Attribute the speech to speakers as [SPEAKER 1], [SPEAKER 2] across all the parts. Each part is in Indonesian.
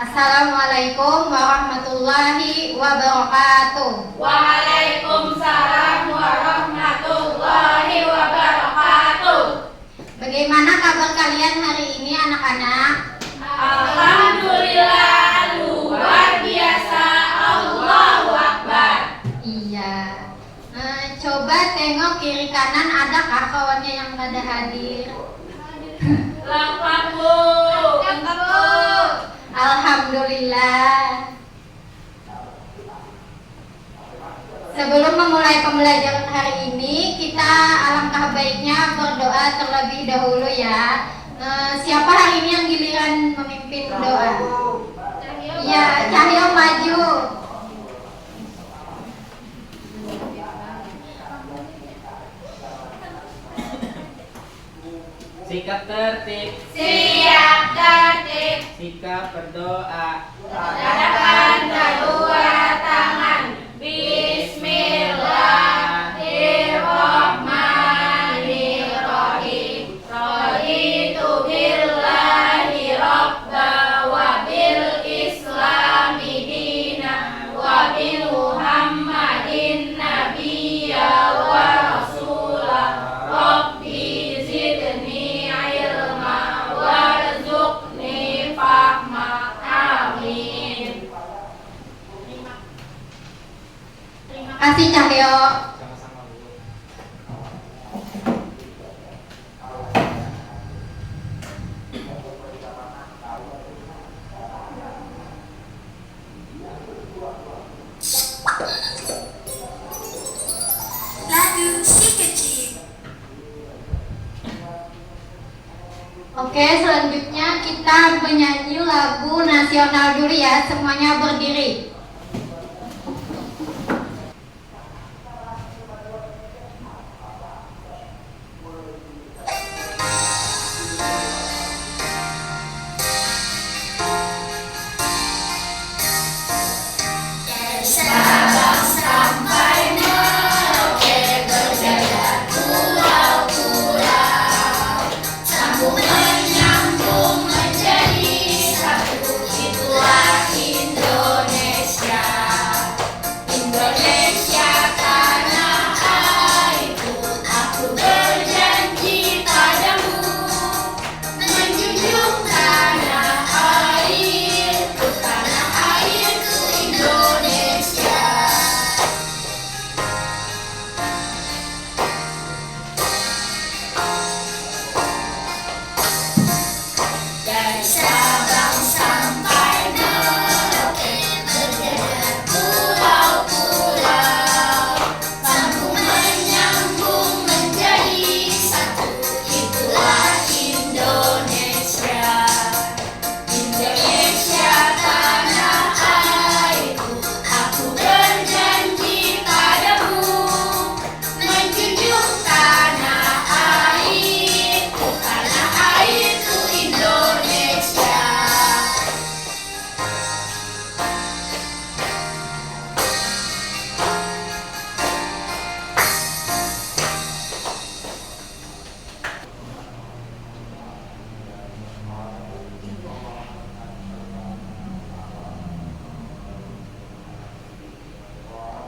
[SPEAKER 1] Assalamualaikum warahmatullahi wabarakatuh.
[SPEAKER 2] Waalaikumsalam warahmatullahi wabarakatuh.
[SPEAKER 1] Bagaimana kabar kalian hari ini anak-anak?
[SPEAKER 2] Alhamdulillah, luar biasa. Allahu Akbar.
[SPEAKER 1] Iya. Coba tengok kiri kanan, adakah kawannya yang pada hadir?
[SPEAKER 2] Lengkap Bu.
[SPEAKER 1] Alhamdulillah. Sebelum memulai pembelajaran hari ini, kita alangkah baiknya berdoa terlebih dahulu ya. Siapa hari ini yang giliran memimpin doa? Ya, Cahyo maju.
[SPEAKER 3] Sikap tertib,
[SPEAKER 2] Siap tertib.
[SPEAKER 3] sikap berdoa.
[SPEAKER 2] Tadakan kedua tangan. Bismillahirrahmanirrahim. Raditu billahi rabba wa bil islami dina wa bi Muhammadin nabiyya wa rasulah. Rabbi zidni ilma warzuqni fahma. Amin.
[SPEAKER 1] Terima kasih Cahyo.
[SPEAKER 3] Sama-sama Bu.
[SPEAKER 4] Lagu si kecil.
[SPEAKER 1] Oke, selanjutnya kita menyanyi lagu nasional dulu ya. Semuanya berdiri.
[SPEAKER 4] Sabang sampai Merauke berjaya pulau-pulau, sambung menyambung menjadi satu. Itulah Indonesia. Indonesia tanah airku, aku berjanji padamu menjunjung tanah airku, tanah airku Indonesia. Dari Sabang sampai Merauke berjaya pulau-pulau, sambung menyambung menjadi satu. Itulah Indonesia. Indonesia tanah airku, aku berjanji padamu menjunjung tanah airku, tanah airku Indonesia.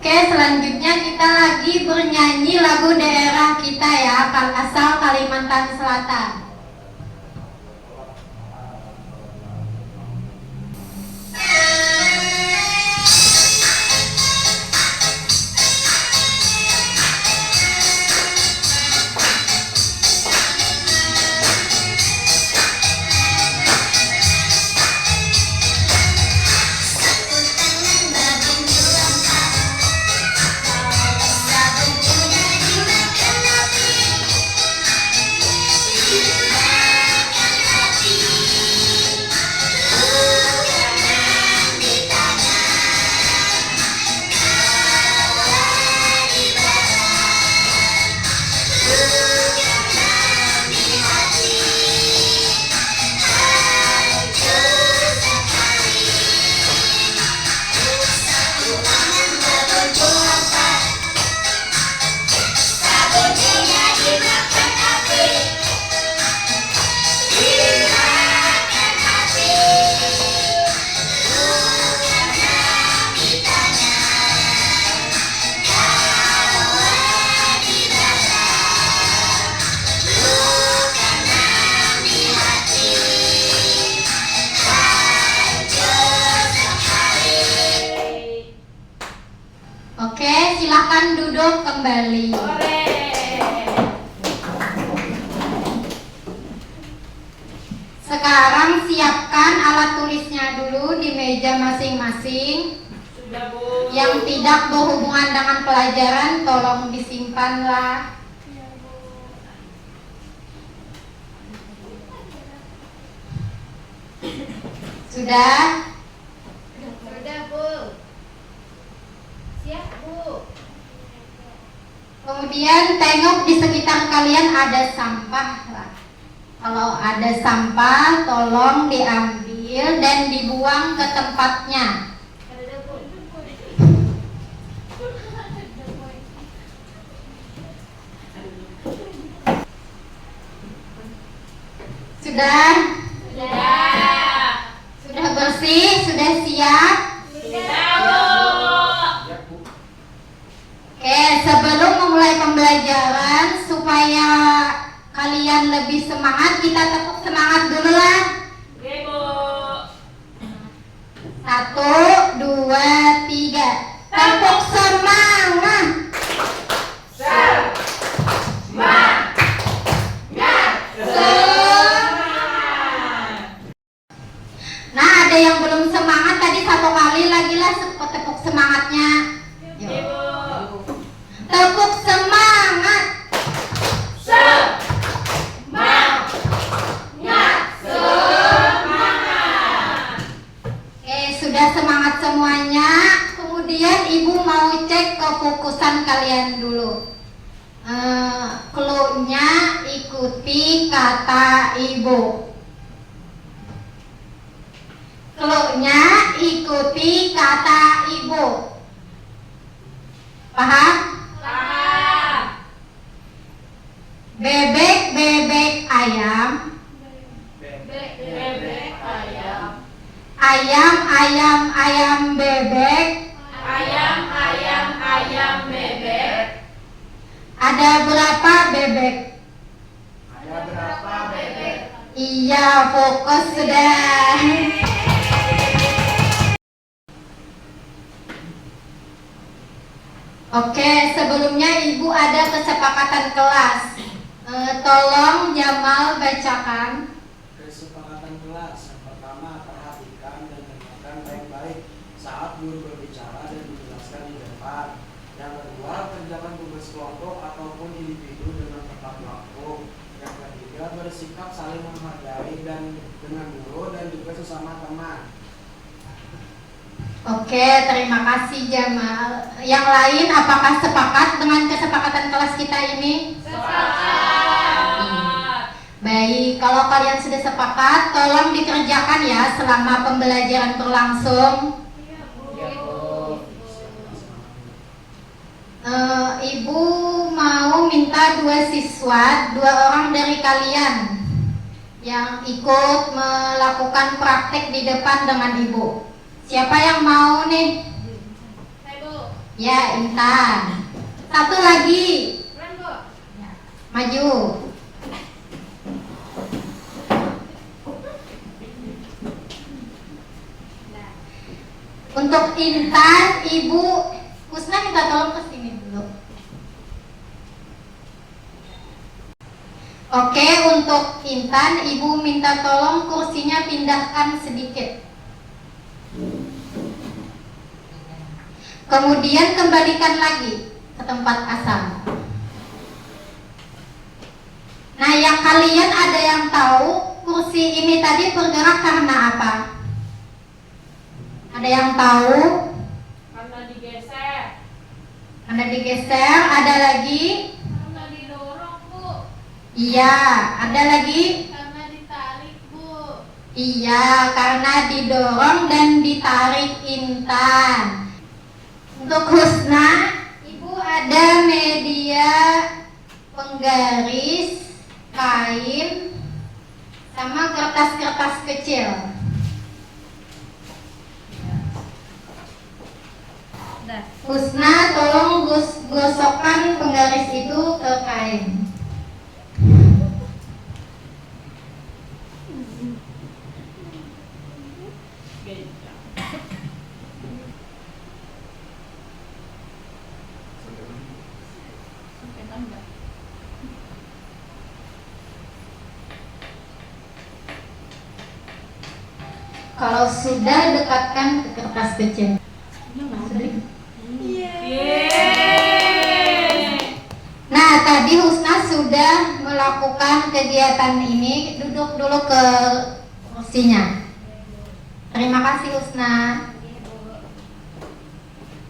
[SPEAKER 1] Oke, selanjutnya kita lagi bernyanyi lagu daerah kita ya, asal Kalimantan Selatan.
[SPEAKER 4] Sabun punya jiwa kan api.
[SPEAKER 1] silahkan duduk kembali.
[SPEAKER 2] Sore.
[SPEAKER 1] Sekarang siapkan alat tulisnya dulu di meja masing-masing.
[SPEAKER 2] Sudah, Bu.
[SPEAKER 1] Yang tidak berhubungan dengan pelajaran tolong disimpanlah. Sudah?
[SPEAKER 4] Sudah, Bu. Siap, Bu.
[SPEAKER 1] Kemudian tengok di sekitar kalian ada sampah lah. Kalau ada sampah tolong diambil dan dibuang ke tempatnya. Sudah?
[SPEAKER 2] Sudah.
[SPEAKER 1] Sudah bersih? Sudah siap?
[SPEAKER 2] Sudah, Bu.
[SPEAKER 3] Ya, Bu.
[SPEAKER 1] Oke, sebelum memulai pembelajaran supaya kalian lebih semangat, kita tepuk semangat dulu lah.
[SPEAKER 2] Oke, Bu.
[SPEAKER 1] 1, 2, 3. Tepuk semangat. Nah, ada yang belum semangat tadi, satu kali lagi lah tepuk semangatnya.
[SPEAKER 2] Oke,
[SPEAKER 1] Yuk.
[SPEAKER 2] Bu.
[SPEAKER 1] Tepuk semangat. Oke, sudah semangat semuanya. Kemudian ibu mau cek kefokusan kalian dulu. Clue-nya ikuti kata ibu. Clue-nya ikuti kata ibu. Paham?
[SPEAKER 2] Paham.
[SPEAKER 1] Bebek, bebek, ayam.
[SPEAKER 2] Bebek, ayam.
[SPEAKER 1] Ayam, ayam, ayam, bebek.
[SPEAKER 2] Ayam, ayam, ayam, bebek.
[SPEAKER 1] Ada berapa bebek?
[SPEAKER 3] Ada berapa bebek?
[SPEAKER 1] Iya, fokus sudah. Oke, sebelumnya ibu ada kesepakatan kelas. Tolong Jamal bacakan.
[SPEAKER 5] Kesepakatan kelas yang pertama, perhatikan dan dengarkan baik-baik saat guru berbicara dan dijelaskan di depan. Yang kedua, kerjakan tugas kelompok ataupun individu dengan tepat waktu. Yang ketiga, bersikap saling menghargai dan dengan guru dan juga sesama teman.
[SPEAKER 1] Oke, terima kasih Jamal. Yang lain apakah sepakat dengan kesepakatan kelas kita ini?
[SPEAKER 2] Sepakat.
[SPEAKER 1] Baik, kalau kalian sudah sepakat, tolong dikerjakan ya selama pembelajaran berlangsung.
[SPEAKER 3] Ya, Bu.
[SPEAKER 1] Ibu mau minta 2 siswa, 2 orang dari kalian yang ikut melakukan praktek di depan dengan ibu. Siapa yang mau nih?
[SPEAKER 4] Hai, Bu.
[SPEAKER 1] Ya, Intan. Satu lagi.
[SPEAKER 4] Keren, Bu.
[SPEAKER 1] Ya, maju. Untuk Intan, Ibu Kusna minta tolong ke sini dulu. Oke, untuk Intan, Ibu minta tolong kursinya pindahkan sedikit. Kemudian kembalikan lagi ke tempat asal. Nah, yang kalian ada yang tahu kursi ini tadi bergerak karena apa? Ada yang tahu?
[SPEAKER 2] Karena digeser.
[SPEAKER 1] Karena digeser. Ada lagi?
[SPEAKER 4] Karena didorong, Bu.
[SPEAKER 1] Iya. Ada lagi?
[SPEAKER 4] Karena ditarik, Bu.
[SPEAKER 1] Iya, karena didorong dan ditarik Intan. Untuk Husna, Ibu ada media penggaris, kain, sama kertas-kertas kecil. Husna, tolong gosokkan penggaris itu ke kain. Kalau sudah, dekatkan ke kertas kecil. Nah, tadi Husna sudah melakukan kegiatan ini. Duduk dulu ke kursinya. Terima kasih Husna.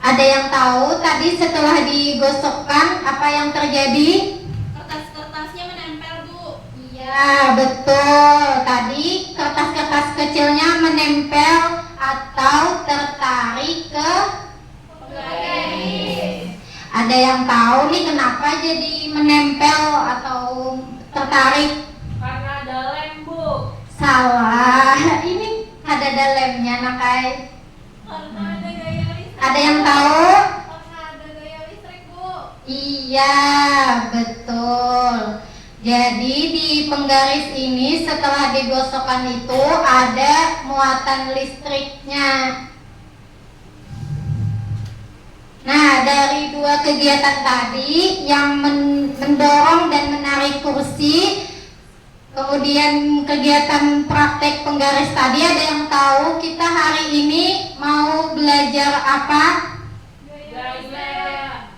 [SPEAKER 1] Ada yang tahu tadi setelah digosokkan apa yang terjadi?
[SPEAKER 4] Kertas-kertasnya menempel, Bu.
[SPEAKER 1] Iya, betul. Tadi kertas-kertas kecilnya menempel atau tertarik ke
[SPEAKER 4] Penggaris.
[SPEAKER 1] Ada yang tahu nih kenapa jadi menempel atau tertarik?
[SPEAKER 2] Karena ada lem, Bu.
[SPEAKER 1] Salah. Ini ada lemnya, Nakai.
[SPEAKER 4] Karena ada gaya listrik.
[SPEAKER 1] Ada yang tahu?
[SPEAKER 4] Karena ada gaya listrik, Bu.
[SPEAKER 1] Iya, betul. Jadi di penggaris ini setelah digosokkan itu ada muatan listriknya. Nah, dari dua kegiatan tadi yang mendorong dan menarik kursi, kemudian kegiatan praktek penggaris tadi, ada yang tahu kita hari ini mau belajar apa?
[SPEAKER 2] Gaya.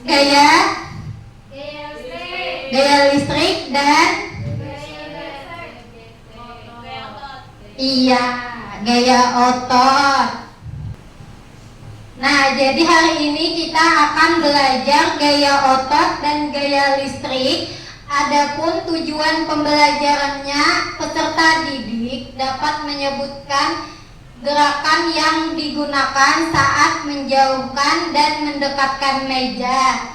[SPEAKER 1] Gaya,
[SPEAKER 4] Gaya listrik.
[SPEAKER 1] gaya listrik dan
[SPEAKER 4] Gaya otot.
[SPEAKER 1] iya, gaya otot. Nah, jadi hari ini kita akan belajar gaya otot dan gaya listrik. Adapun tujuan pembelajarannya, peserta didik dapat menyebutkan gerakan yang digunakan saat menjauhkan dan mendekatkan meja.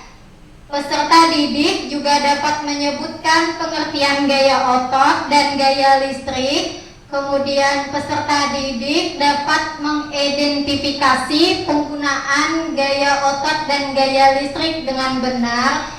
[SPEAKER 1] Peserta didik juga dapat menyebutkan pengertian gaya otot dan gaya listrik. Kemudian peserta didik dapat mengidentifikasi penggunaan gaya otot dan gaya listrik dengan benar.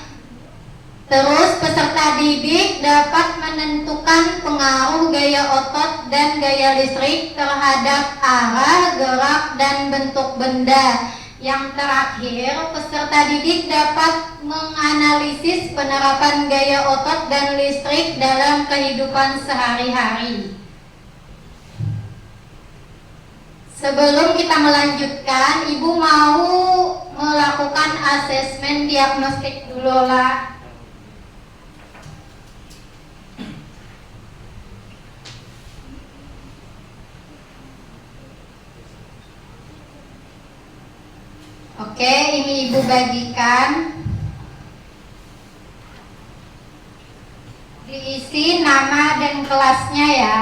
[SPEAKER 1] Terus peserta didik dapat menentukan pengaruh gaya otot dan gaya listrik terhadap arah, gerak, dan bentuk benda. Yang terakhir, peserta didik dapat menganalisis penerapan gaya otot dan listrik dalam kehidupan sehari-hari. Sebelum kita melanjutkan, Ibu mau melakukan asesmen diagnostik dulu lah. Oke, ini Ibu bagikan. Diisi nama dan kelasnya ya.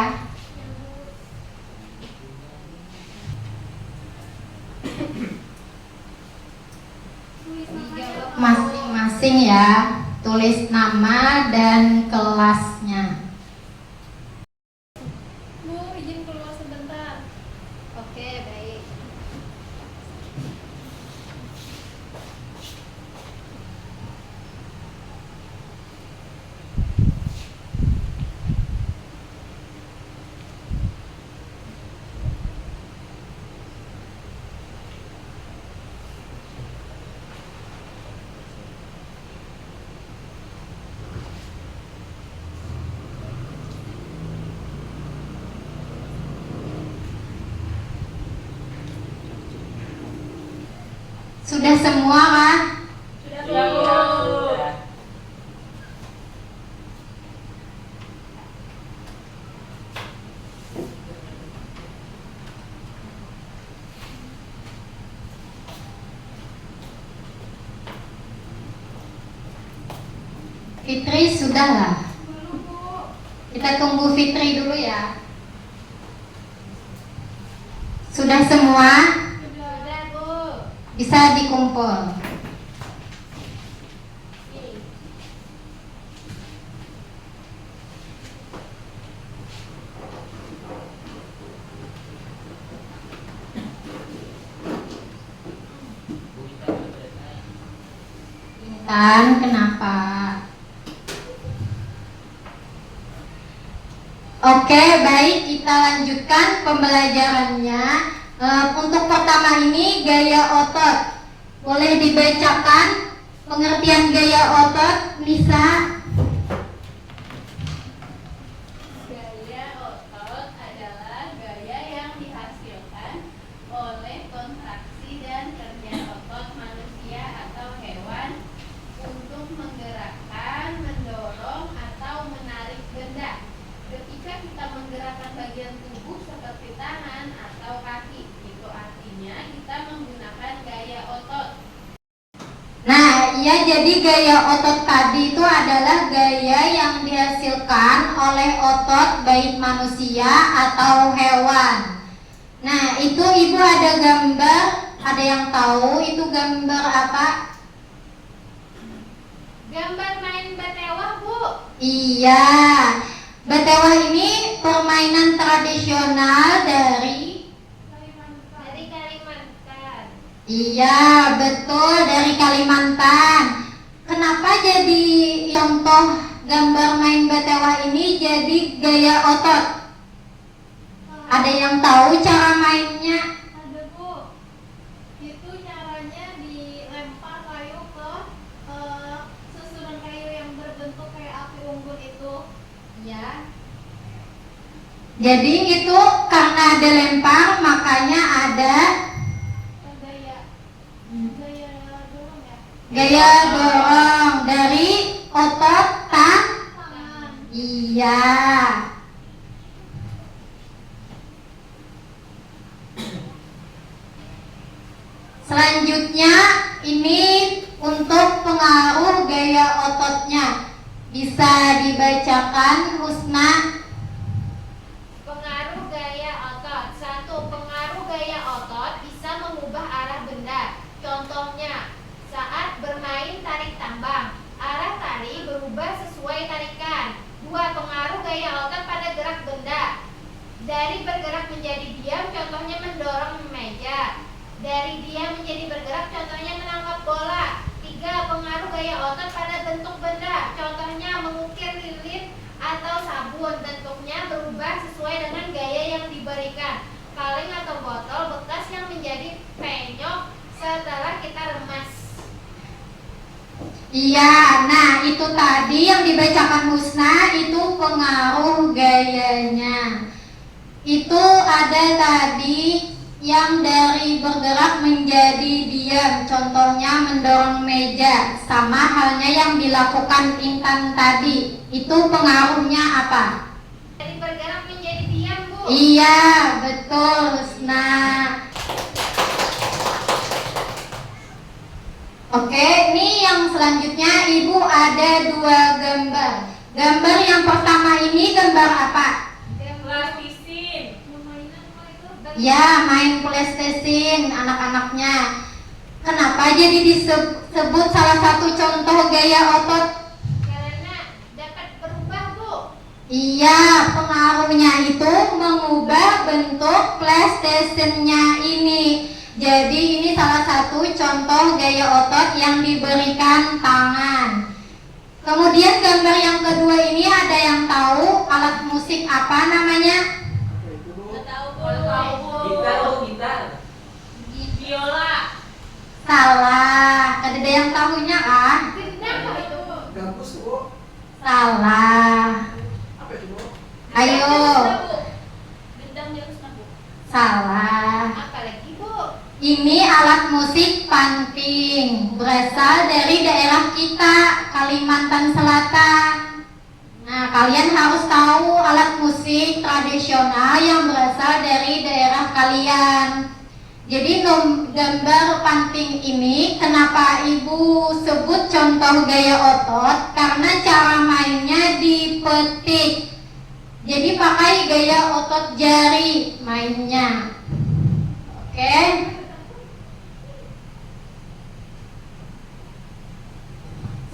[SPEAKER 1] Masing-masing ya, tulis nama dan kelasnya.
[SPEAKER 4] Bu, izin keluar sebentar.
[SPEAKER 1] Oke, baik. Sudah semua kan?
[SPEAKER 2] Sudah, Bu.
[SPEAKER 1] Fitri sudah lah.
[SPEAKER 4] Belum, Bu.
[SPEAKER 1] Kita tunggu Fitri dulu ya. Sudah semua?
[SPEAKER 4] Sudah, Bu.
[SPEAKER 1] Bisa dikumpul. Intan, kenapa? Oke, baik, kita lanjutkan pembelajarannya. Untuk pertama ini gaya otot. Boleh dibacakan pengertian gaya otot, Nisa?
[SPEAKER 4] Gaya otot adalah gaya
[SPEAKER 1] Ya, jadi gaya otot tadi itu adalah gaya yang dihasilkan oleh otot baik manusia atau hewan. Nah, itu ibu ada gambar, ada yang tahu itu gambar apa?
[SPEAKER 4] Gambar main batewah, Bu.
[SPEAKER 1] Iya, batewah ini permainan tradisional dari
[SPEAKER 4] Kalimantan.
[SPEAKER 1] Iya, betul, dari Kalimantan. Kenapa jadi contoh gambar main batewah ini jadi gaya otot? Ada yang tahu cara mainnya?
[SPEAKER 4] Ada, Bu. Itu caranya dilempar kayu ke susunan kayu yang berbentuk kayak api unggun itu.
[SPEAKER 1] Ya. Jadi itu karena ada lempar makanya ada
[SPEAKER 4] Gaya dorong ya.
[SPEAKER 1] gaya dorong dari otot
[SPEAKER 4] Tangan.
[SPEAKER 1] Iya. Selanjutnya ini untuk pengaruh gaya ototnya bisa dibacakan Husna.
[SPEAKER 4] Pengaruh gaya otot. 1. Pengaruh gaya otot bisa mengubah arah benda. Contohnya, saat bermain tarik tambang, arah tali berubah sesuai tarikan. 2. Pengaruh gaya otot pada gerak benda. Dari bergerak menjadi diam, contohnya mendorong meja. Dari diam menjadi bergerak, contohnya menangkap bola. 3. Pengaruh gaya otot pada bentuk benda. Contohnya mengukir lilin atau sabun. Bentuknya berubah sesuai dengan gaya yang diberikan. Kaleng atau botol bekas yang menjadi penyok setelah kita remas.
[SPEAKER 1] Iya, nah itu tadi yang dibacakan Husna itu pengaruh gayanya. Itu ada tadi yang dari bergerak menjadi diam, contohnya mendorong meja. Sama halnya yang dilakukan Intan tadi. Itu pengaruhnya apa?
[SPEAKER 4] Dari bergerak menjadi diam, Bu.
[SPEAKER 1] Iya, betul Husna. Oke, ini yang selanjutnya Ibu ada 2 gambar. Gambar yang pertama ini gambar apa?
[SPEAKER 2] Plastisin.
[SPEAKER 4] Mainan apa itu?
[SPEAKER 1] Ya, main PlayStation anak-anaknya. Kenapa jadi disebut salah satu contoh gaya otot?
[SPEAKER 4] Karena dapat berubah, Bu.
[SPEAKER 1] Iya, pengaruhnya itu mengubah bentuk PlayStation-nya ini. Jadi ini salah satu contoh gaya otot yang diberikan tangan. Kemudian gambar yang kedua ini ada yang tahu alat musik apa namanya?
[SPEAKER 5] Apa itu, Bu?
[SPEAKER 2] Nggak tahu, Bu. Tahu, Bu.
[SPEAKER 3] Gitar, Bu, gitar.
[SPEAKER 2] Biola.
[SPEAKER 1] Salah. Ada yang tahunya ah?
[SPEAKER 4] Gendang apa itu, Bu?
[SPEAKER 5] Gambus, Bu.
[SPEAKER 1] Salah.
[SPEAKER 5] Apa itu, Bu?
[SPEAKER 1] Ayo.
[SPEAKER 4] Gendang di atas, Bu.
[SPEAKER 1] Salah.
[SPEAKER 4] Apa lagi, Bu?
[SPEAKER 1] Ini alat musik panting, berasal dari daerah kita, Kalimantan Selatan. Nah, kalian harus tahu alat musik tradisional yang berasal dari daerah kalian. Jadi gambar panting ini kenapa Ibu sebut contoh gaya otot? Karena cara mainnya dipetik. Jadi pakai gaya otot jari mainnya. Oke.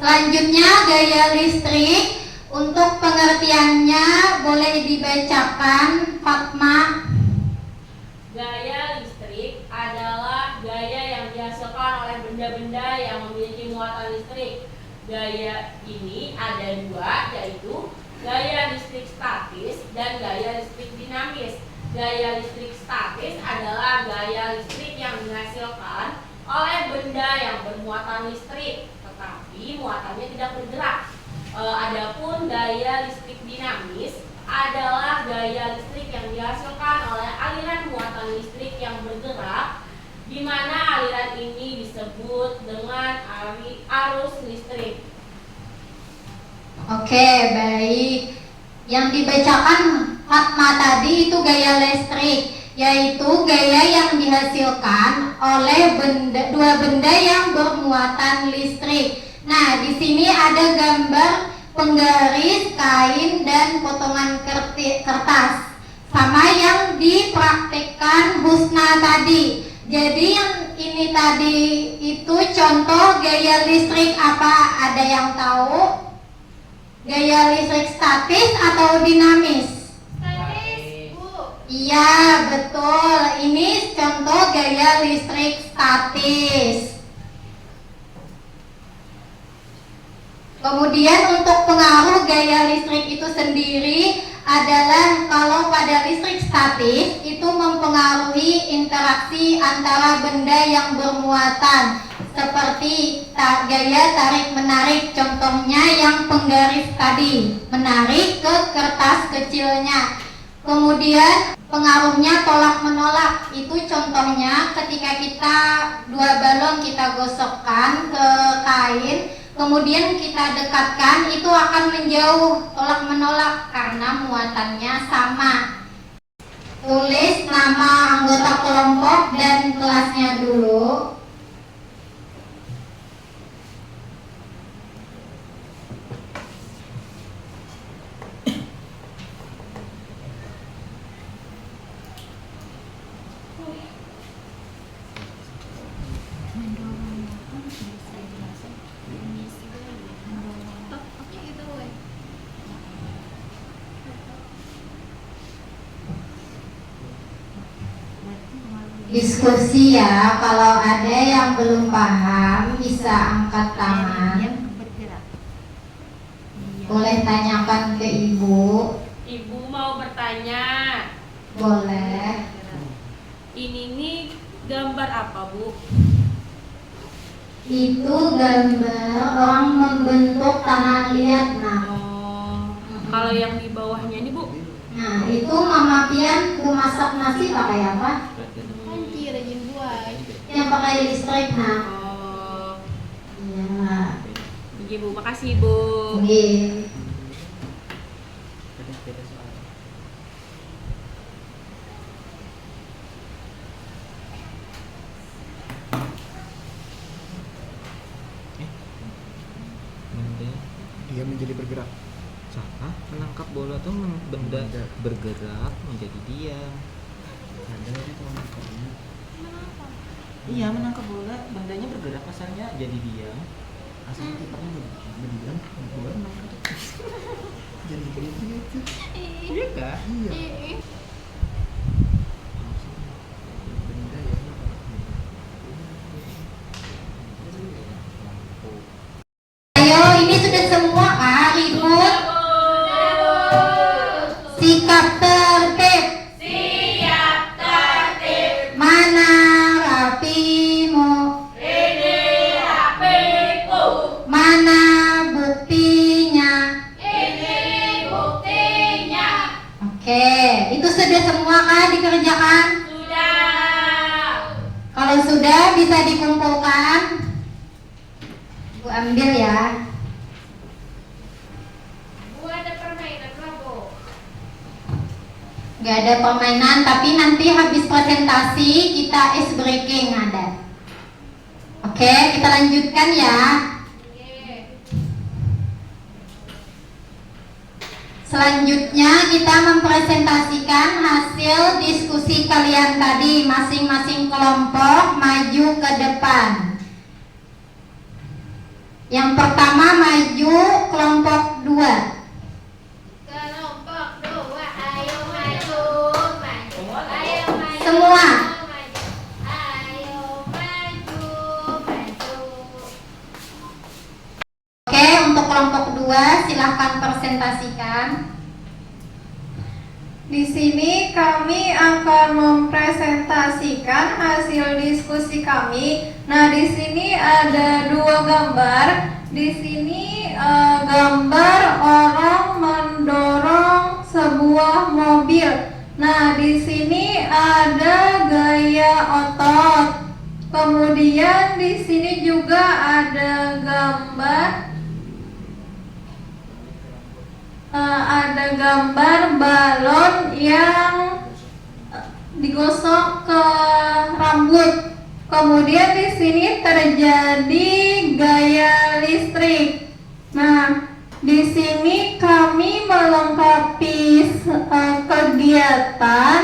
[SPEAKER 1] Selanjutnya gaya listrik. Untuk pengertiannya boleh dibacakan Fatma.
[SPEAKER 2] Gaya listrik adalah gaya yang dihasilkan oleh benda-benda yang memiliki muatan listrik. Gaya ini ada 2, yaitu gaya listrik statis dan gaya listrik dinamis. Gaya listrik statis adalah gaya listrik yang dihasilkan oleh benda yang bermuatan listrik, tetapi muatannya tidak bergerak. Adapun gaya listrik dinamis adalah gaya listrik yang dihasilkan oleh aliran muatan listrik yang bergerak, di mana aliran ini disebut dengan arus listrik.
[SPEAKER 1] Oke, baik. Yang dibacakan Fatma tadi itu gaya listrik. yaitu gaya yang dihasilkan oleh dua benda yang bermuatan listrik. Nah, di sini ada gambar penggaris, kain, dan potongan kertas, sama yang dipraktekkan Husna tadi. Jadi yang ini tadi itu contoh gaya listrik apa? Ada yang tahu? Gaya listrik statis atau dinamis?
[SPEAKER 4] Statis, Bu.
[SPEAKER 1] Iya, betul. Ini contoh gaya listrik statis. Kemudian untuk pengaruh gaya listrik itu sendiri adalah kalau pada listrik statis itu mempengaruhi interaksi antara benda yang bermuatan seperti gaya tarik menarik, contohnya yang penggaris tadi, menarik ke kertas kecilnya. Kemudian pengaruhnya tolak menolak, itu contohnya ketika kita dua balon kita gosokkan ke kain, kemudian kita dekatkan, itu akan menjauh, tolak menolak karena muatannya sama. Tulis nama anggota kelompok dan kelasnya dulu. Diskusi ya, kalau ada yang belum paham bisa angkat tangan. Boleh tanyakan ke ibu.
[SPEAKER 2] Ibu mau bertanya.
[SPEAKER 1] Boleh.
[SPEAKER 2] Ini nih gambar apa, Bu?
[SPEAKER 1] Itu gambar orang membentuk tanah liat. Nah,
[SPEAKER 2] Kalau yang di bawahnya nih, Bu?
[SPEAKER 1] nah itu Mama Pian masak nasi pakai apa?
[SPEAKER 4] Anjir, rajin buat.
[SPEAKER 1] Yang pakai listrik. Nah,
[SPEAKER 2] Oh,
[SPEAKER 1] iya.
[SPEAKER 2] iya, Bu. Makasih, Bu.
[SPEAKER 1] Oke.
[SPEAKER 6] Dia menjadi bergerak.
[SPEAKER 7] Salah, menangkap bola tuh benda bergerak menjadi diam.
[SPEAKER 6] Ada tadi kalau menangkapnya.
[SPEAKER 7] Iya, menangkap bola, bendanya bergerak asalnya jadi diam.
[SPEAKER 6] Asalnya kipernya berdiam, bola menangkap. Jadi gitu.
[SPEAKER 7] Iya kah?
[SPEAKER 6] Iya. Benda ya.
[SPEAKER 1] Ayo, ini sudah semua kah? Ribut. Sikap tertib.
[SPEAKER 2] Siap tertib.
[SPEAKER 1] Mana rapimu?
[SPEAKER 2] Ini HP-ku.
[SPEAKER 1] Mana buktinya?
[SPEAKER 2] Ini buktinya.
[SPEAKER 1] Oke, itu sudah semua kah dikerjakan?
[SPEAKER 2] Sudah.
[SPEAKER 1] Kalau sudah bisa dikumpulkan. Bu ambil ya.
[SPEAKER 4] Bu, ada permainan lah, Bu.
[SPEAKER 1] Gak ada permainan, tapi nanti habis presentasi kita ice breaking ada. Oke, kita lanjutkan ya.
[SPEAKER 4] Oke.
[SPEAKER 1] Selanjutnya kita mempresentasikan hasil diskusi kalian tadi. Masing-masing kelompok maju ke depan. Yang pertama maju kelompok 2.
[SPEAKER 4] Kelompok 2, ayo maju, maju. Ayo maju.
[SPEAKER 1] Semua.
[SPEAKER 4] Maju. Ayo maju, maju.
[SPEAKER 1] Oke, untuk kelompok 2 silahkan presentasikan.
[SPEAKER 8] Di sini kami akan mempresentasikan hasil diskusi kami. Nah, di sini ada 2 gambar. Di sini gambar orang mendorong sebuah mobil. Nah, di sini ada gaya otot. Kemudian di sini juga ada gambar balon yang digosok ke rambut. Kemudian di sini terjadi gaya listrik. Nah, di sini kami melengkapi kegiatan.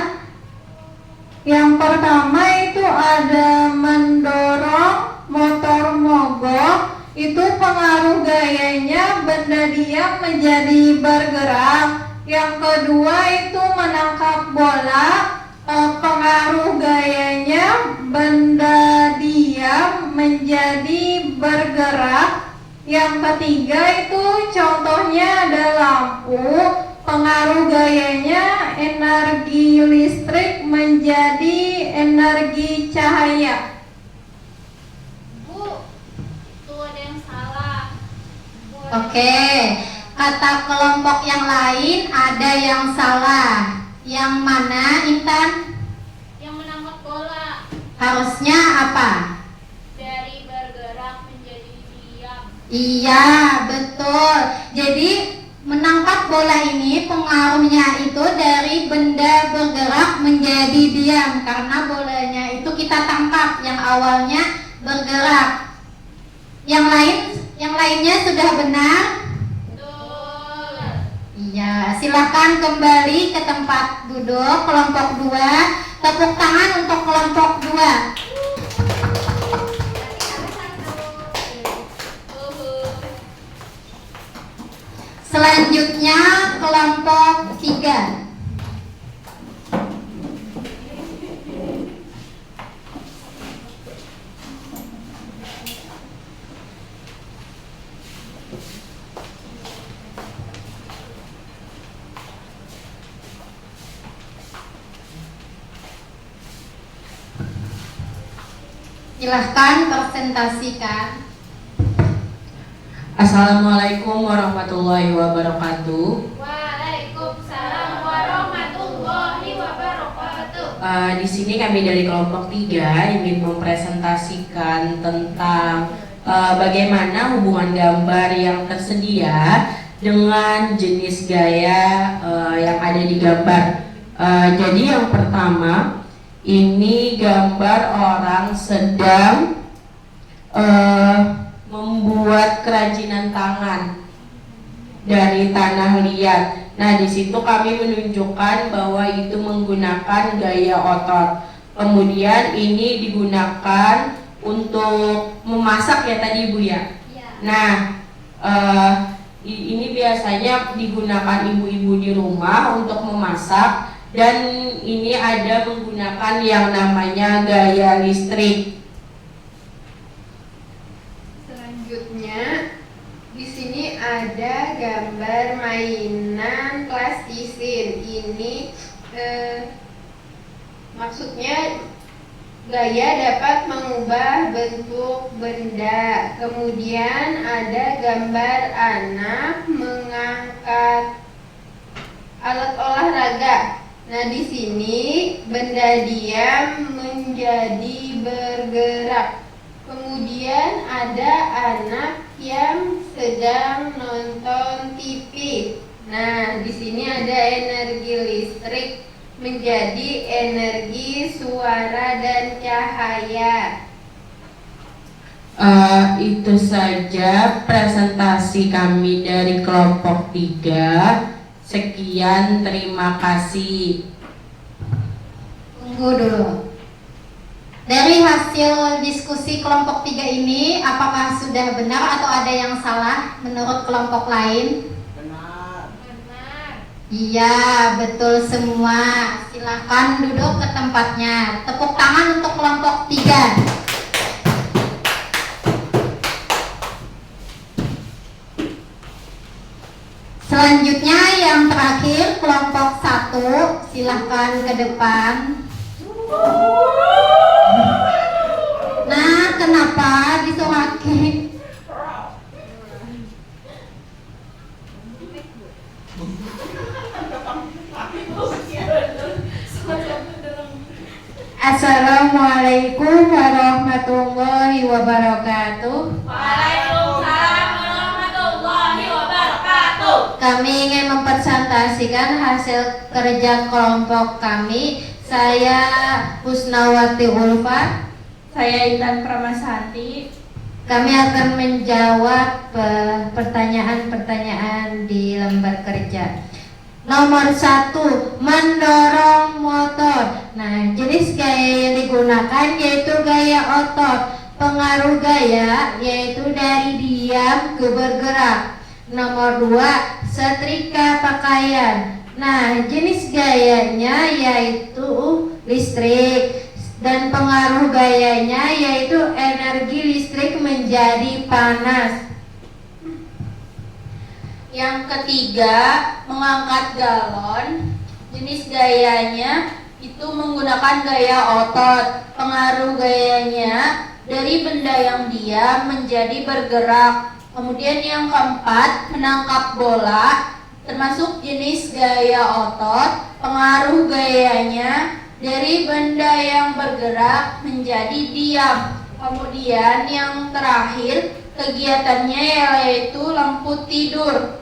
[SPEAKER 8] Yang pertama itu ada mendorong motor mogok. Itu pengaruh gayanya benda diam menjadi bergerak. Yang kedua itu menangkap bola. Pengaruh gayanya benda diam menjadi bergerak. Yang ketiga itu contohnya ada lampu. Pengaruh gayanya energi listrik menjadi energi cahaya.
[SPEAKER 4] Bu, tuh ada yang salah.
[SPEAKER 1] Oke, kata kelompok yang lain ada yang salah. Yang mana, Intan?
[SPEAKER 4] Yang menangkap bola
[SPEAKER 1] Harusnya apa?
[SPEAKER 4] dari bergerak menjadi diam.
[SPEAKER 1] Iya, betul. Jadi menangkap bola ini pengaruhnya itu dari benda bergerak menjadi diam, karena bolanya itu kita tangkap yang awalnya bergerak. Yang lainnya sudah benar?
[SPEAKER 4] Betul.
[SPEAKER 1] Iya, silakan kembali ke tempat duduk kelompok 2. Tepuk tangan untuk kelompok 2. Selanjutnya kelompok 3. Silahkan presentasikan.
[SPEAKER 2] Assalamualaikum warahmatullahi wabarakatuh.
[SPEAKER 4] Waalaikumsalam warahmatullahi wabarakatuh.
[SPEAKER 2] Di sini kami dari kelompok 3 ingin mempresentasikan tentang bagaimana hubungan gambar yang tersedia dengan jenis gaya yang ada di gambar. Jadi yang pertama, ini gambar orang sedang membuat kerajinan tangan dari tanah liat. Nah, di situ kami menunjukkan bahwa itu menggunakan gaya otot. Kemudian ini digunakan untuk memasak ya tadi Bu ya. Nah, ini biasanya digunakan ibu-ibu di rumah untuk memasak, dan ini ada menggunakan yang namanya gaya listrik.
[SPEAKER 8] Selanjutnya di sini ada gambar mainan plastisin. Ini maksudnya gaya dapat mengubah bentuk benda. Kemudian ada gambar anak mengangkat alat olahraga. Nah, di sini benda diam menjadi bergerak. Kemudian ada anak yang sedang nonton TV. Nah, di sini ada energi listrik menjadi energi suara dan cahaya.
[SPEAKER 2] Itu saja presentasi kami dari kelompok 3. Sekian, terima kasih.
[SPEAKER 1] Tunggu dulu. Dari hasil diskusi kelompok 3 ini, apakah sudah benar atau ada yang salah menurut kelompok lain?
[SPEAKER 5] Benar.
[SPEAKER 1] Iya, betul semua. Silahkan duduk ke tempatnya. Tepuk tangan untuk kelompok 3. Selanjutnya yang terakhir kelompok 1. Silahkan ke depan. Nah, kenapa disoraki? Assalamualaikum warahmatullahi wabarakatuh.
[SPEAKER 2] Waalaikumsalam warahmatullahi wabarakatuh.
[SPEAKER 1] Kami ingin mempresentasikan hasil kerja kelompok kami.
[SPEAKER 8] Saya Husnawati Ulfa.
[SPEAKER 2] Saya Intan Pramasati.
[SPEAKER 8] Kami akan menjawab pertanyaan-pertanyaan di lembar kerja. Nomor 1, mendorong motor. Nah, jenis gaya yang digunakan yaitu gaya otot. Pengaruh gaya yaitu dari diam ke bergerak. Nomor 2, setrika pakaian. Nah, jenis gayanya yaitu listrik. Dan pengaruh gayanya yaitu energi listrik menjadi panas.
[SPEAKER 2] Yang ketiga, mengangkat galon. Jenis gayanya itu menggunakan gaya otot. Pengaruh gayanya dari benda yang diam menjadi bergerak. Kemudian yang keempat, menangkap bola, termasuk jenis gaya otot. Pengaruh gayanya dari benda yang bergerak menjadi diam. Kemudian yang terakhir, kegiatannya yaitu lampu tidur.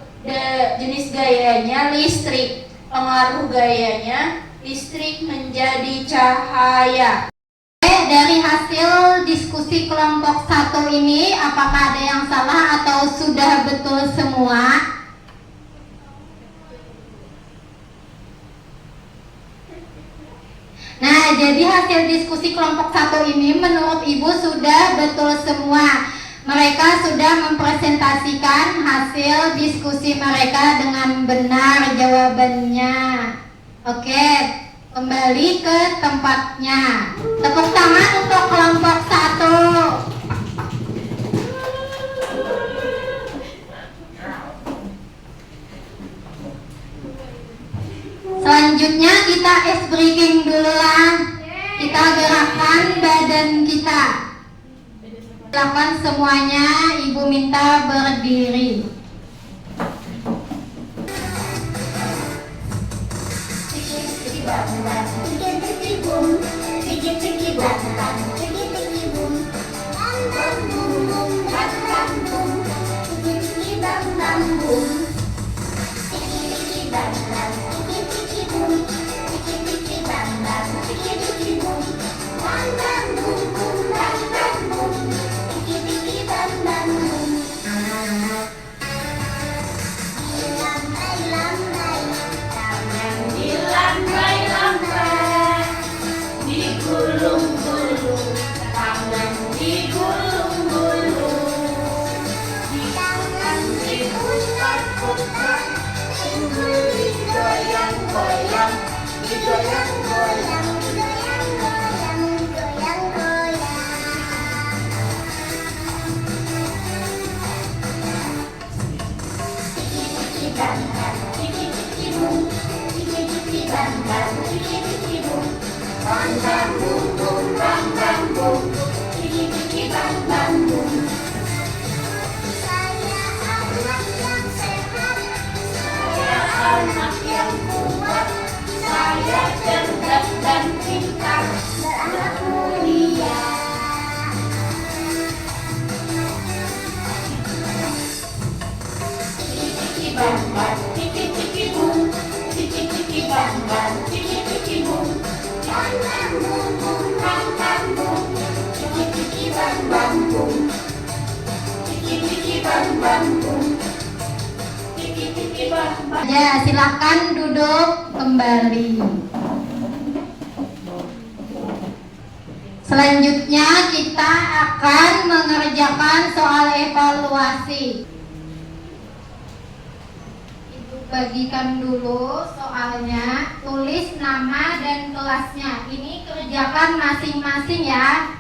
[SPEAKER 2] Jenis gayanya listrik. Pengaruh gayanya listrik menjadi cahaya.
[SPEAKER 1] Dari hasil diskusi kelompok 1 ini, apakah ada yang salah atau sudah betul semua? Nah, jadi hasil diskusi kelompok 1 ini menurut Ibu sudah betul semua. Mereka sudah mempresentasikan hasil diskusi mereka dengan benar jawabannya. Oke, kembali ke tempatnya. Tepuk tangan untuk kelompok 1. Selanjutnya kita ice breaking dulu lah. Kita gerakkan badan kita. Silakan semuanya, Ibu minta berdiri. Ya, silakan duduk kembali. Selanjutnya kita akan mengerjakan soal evaluasi. Ibu bagikan dulu soalnya, tulis nama dan kelasnya. Ini kerjakan masing-masing ya,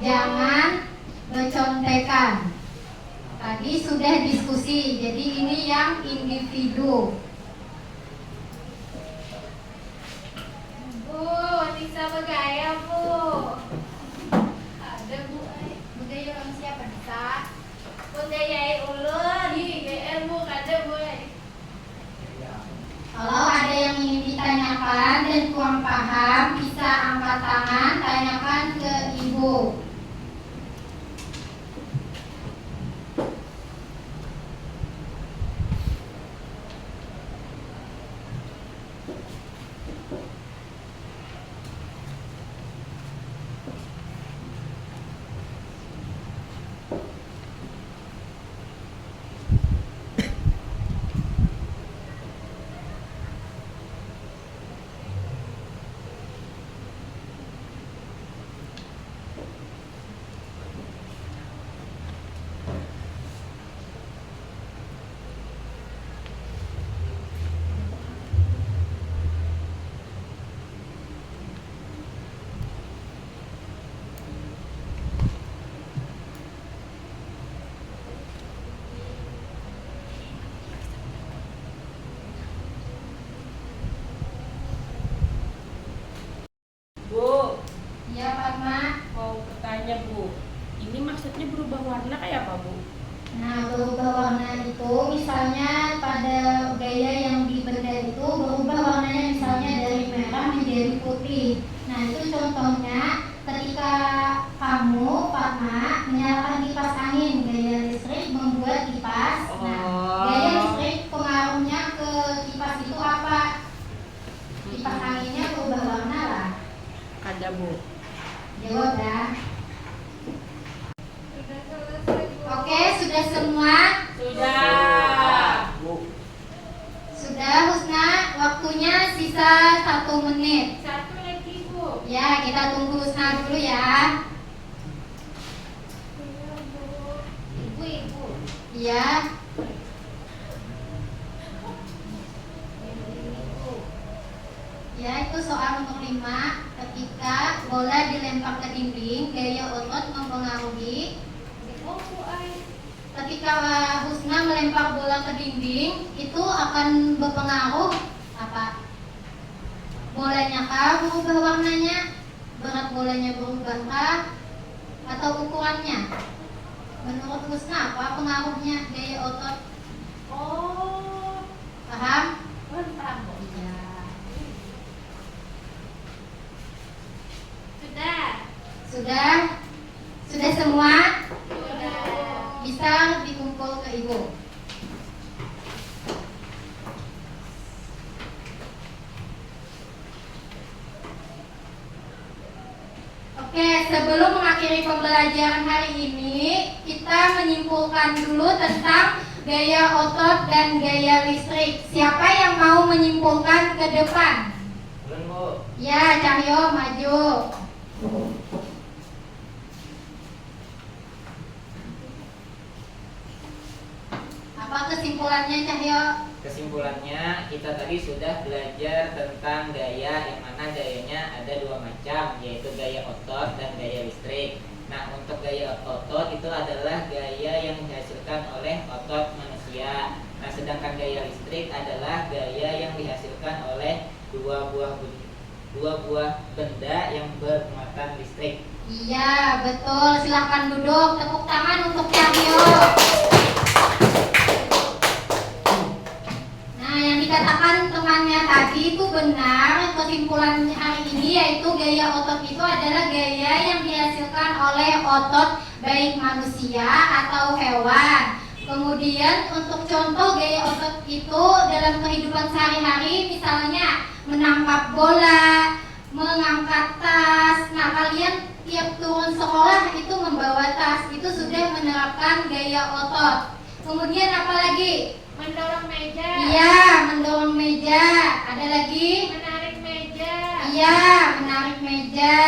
[SPEAKER 1] jangan bercontekan. Tadi sudah diskusi, jadi ini yang individu.
[SPEAKER 4] Bu, bisa bergaya Bu. Ada Bu,
[SPEAKER 1] Budaya orang siapa?
[SPEAKER 4] bisa. Bergaya ulun di GR Bu, ada Bu.
[SPEAKER 1] Kalau ada yang ingin ditanyakan dan kurang paham, bisa angkat tangan, tanyakan ke Ibu. Ya Fatma.
[SPEAKER 2] Mau bertanya Bu, ini maksudnya berubah warna kayak apa Bu?
[SPEAKER 1] Nah, berubah warna itu misalnya pada gaya yang di benda itu berubah warnanya misalnya dari merah menjadi putih. Nah, itu contohnya ketika kamu Fatma menyalakan kipas angin, gaya listrik membuat kipas. Nah, gaya listrik pengaruhnya ke kipas itu apa? Kipas anginnya berubah warna lah.
[SPEAKER 2] Ada Bu.
[SPEAKER 1] Jawab ya. Oke, sudah semua?
[SPEAKER 2] Sudah.
[SPEAKER 5] Bu.
[SPEAKER 1] Sudah Husna, waktunya sisa 1 menit.
[SPEAKER 4] 1 lagi Bu.
[SPEAKER 1] Ya, kita tunggu Husna dulu ya.
[SPEAKER 4] Ibu.
[SPEAKER 1] Iya. Ya, itu soal nomor 5. Ketika bola dilempar ke dinding, gaya otot mempengaruhi. Ketika Husna melempar bola ke dinding, itu akan berpengaruh apa? Bolanya kah berubah warnanya? Berat bolanya berubah kah? Atau ukurannya? Menurut Husna apa pengaruhnya gaya otot?
[SPEAKER 4] Oh,
[SPEAKER 1] Paham?
[SPEAKER 4] paham Bu.
[SPEAKER 1] Iya.
[SPEAKER 4] Sudah.
[SPEAKER 1] Sudah? Sudah semua?
[SPEAKER 4] Sudah.
[SPEAKER 1] Bisa dikumpul ke ibu. Oke, sebelum mengakhiri pembelajaran hari ini, kita menyimpulkan dulu tentang gaya otot dan gaya listrik. Siapa yang mau menyimpulkan ke depan?
[SPEAKER 7] Belum Bu.
[SPEAKER 1] Ya, Cahyo maju. Apa kesimpulannya, Cahyo?
[SPEAKER 7] Kesimpulannya kita tadi sudah belajar tentang gaya, yang mana gayanya ada 2 macam, yaitu gaya otot dan gaya listrik. Nah, untuk gaya otot itu adalah gaya yang dihasilkan oleh otot manusia. Nah, sedangkan gaya listrik adalah gaya yang dihasilkan oleh dua buah benda yang bermuatan listrik.
[SPEAKER 1] Iya, betul. Silahkan duduk. Tepuk tangan untuk Cahyo. Nah, yang dikatakan temannya tadi itu benar. Kesimpulan hari ini yaitu gaya otot itu adalah gaya yang dihasilkan oleh otot baik manusia atau hewan. Kemudian untuk contoh gaya otot itu dalam kehidupan sehari-hari, misalnya menangkap bola, mengangkat tas. Nah, kalian tiap turun sekolah itu membawa tas, itu sudah menerapkan gaya otot. Kemudian apa lagi?
[SPEAKER 4] Mendorong meja.
[SPEAKER 1] Iya, mendorong meja. Ada lagi?
[SPEAKER 4] Menarik meja.
[SPEAKER 1] Iya, menarik meja.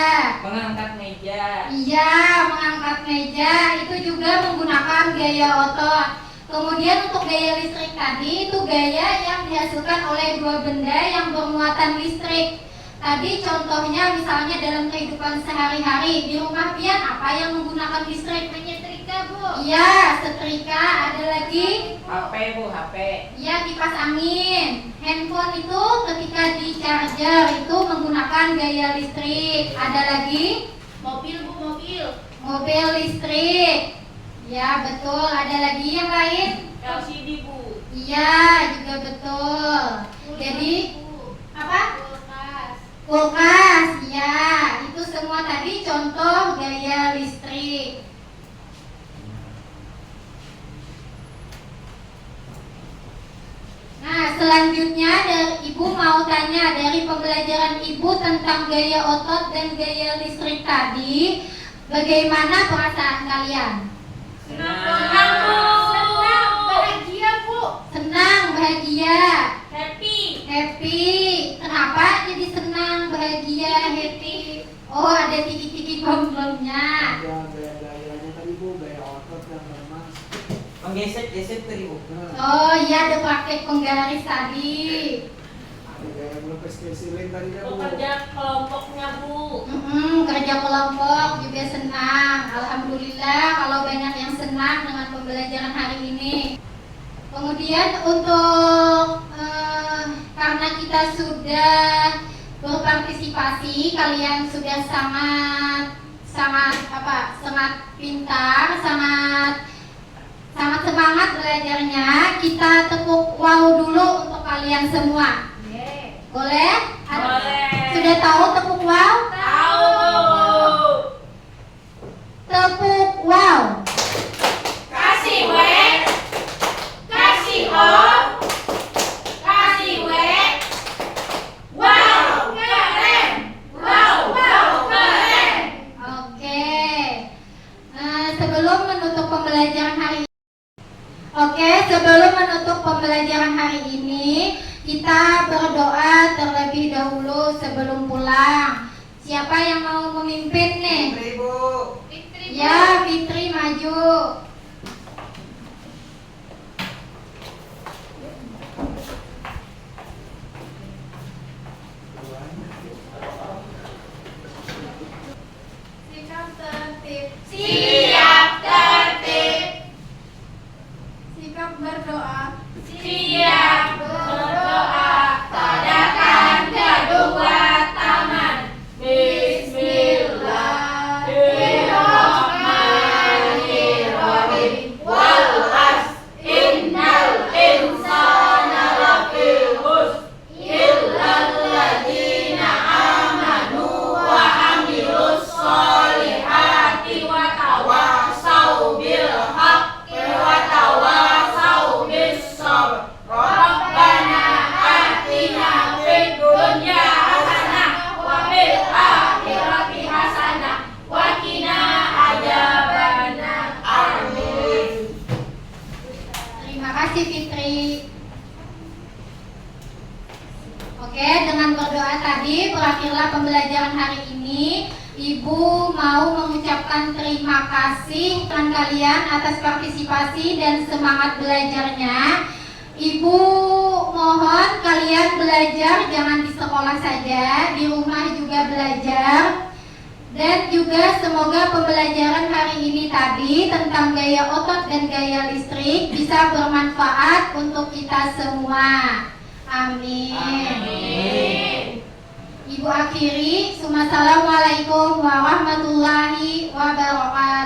[SPEAKER 7] Mengangkat meja.
[SPEAKER 1] Iya, mengangkat meja itu juga menggunakan gaya otot. Kemudian untuk gaya listrik tadi itu gaya yang dihasilkan oleh 2 benda yang bermuatan listrik. Tadi contohnya misalnya dalam kehidupan sehari-hari di rumah Pian apa yang menggunakan listrik?
[SPEAKER 4] Menyetrika Bu.
[SPEAKER 1] Iya, setrika. Ada lagi?
[SPEAKER 7] HP Bu, HP.
[SPEAKER 1] Iya, kipas angin. Handphone itu ketika di charger itu menggunakan gaya listrik. Ada lagi?
[SPEAKER 4] Mobil Bu, mobil.
[SPEAKER 1] Mobil listrik. Ya, betul. Ada lagi yang lain?
[SPEAKER 2] LCD Bu.
[SPEAKER 1] Iya, juga betul. Jadi
[SPEAKER 4] Bu.
[SPEAKER 1] apa?
[SPEAKER 4] Kulkas.
[SPEAKER 1] Kulkas. Ya, itu semua tadi contoh gaya listrik. Nah, selanjutnya Ibu mau tanya dari pembelajaran Ibu tentang gaya otot dan gaya listrik tadi, bagaimana perasaan kalian?
[SPEAKER 2] Senang Bu.
[SPEAKER 4] Senang, bahagia Bu.
[SPEAKER 1] Senang, bahagia,
[SPEAKER 2] Happy.
[SPEAKER 1] happy. Kenapa jadi senang, bahagia, happy? Oh, ada titik-titik bom-bomnya.
[SPEAKER 5] Ada gaya-gayanya tadi Bu, gaya otot dan lemas.
[SPEAKER 7] Menggesek-gesek tadi Bu.
[SPEAKER 1] Oh iya, ada praktek penggaris tadi.
[SPEAKER 5] Ada gaya melukis silin tadi Bu.
[SPEAKER 2] Bekerja kelompoknya Bu.
[SPEAKER 1] Kerja kelompok juga senang. Alhamdulillah kalau banyak yang senang dengan pembelajaran hari ini. Kemudian untuk karena kita sudah berpartisipasi. Kalian sudah sangat pintar, sangat semangat belajarnya. Kita tepuk wow dulu untuk kalian semua. Boleh?
[SPEAKER 2] Boleh.
[SPEAKER 1] Sudah tahu tepuk wow?
[SPEAKER 2] Tahu.
[SPEAKER 1] Tepuk wow.
[SPEAKER 2] Kasih W, kasih O, kasih W. Wow, keren. Wow, keren.
[SPEAKER 1] Oke. Sebelum menutup pembelajaran hari ini, kita berdoa terlebih dahulu sebelum pulang. Siapa yang mau memimpin nih?
[SPEAKER 5] Ibu.
[SPEAKER 1] Ya, Fitri maju. Sikap tertib.
[SPEAKER 2] Siap tertib.
[SPEAKER 1] Sikap berdoa.
[SPEAKER 2] Siap berdoa. Tadakan kedua tangan. Bismillahirrahmanirrahim. Wal asr innal insana lafii khusr illal ladzina amanu wa amilus solihati wa tawasau bil haqqi wa tawasau bis sabr. Rabbana atina fid dunya hasanah wa fil akhirati hasanah wa qina adzabannar. Amin.
[SPEAKER 1] Terima kasih Fitri. Oke, dengan berdoa tadi berakhirlah pembelajaran hari ini. Ibu mau mengucapkan terima kasih dengan kalian atas partisipasi dan semangat belajarnya. Ibu mohon kalian belajar jangan di sekolah saja, di rumah juga belajar. Dan juga semoga pembelajaran hari ini tadi tentang gaya otot dan gaya listrik bisa bermanfaat untuk kita semua. Amin. Ibu akhiri, Assalamualaikum warahmatullahi wabarakatuh.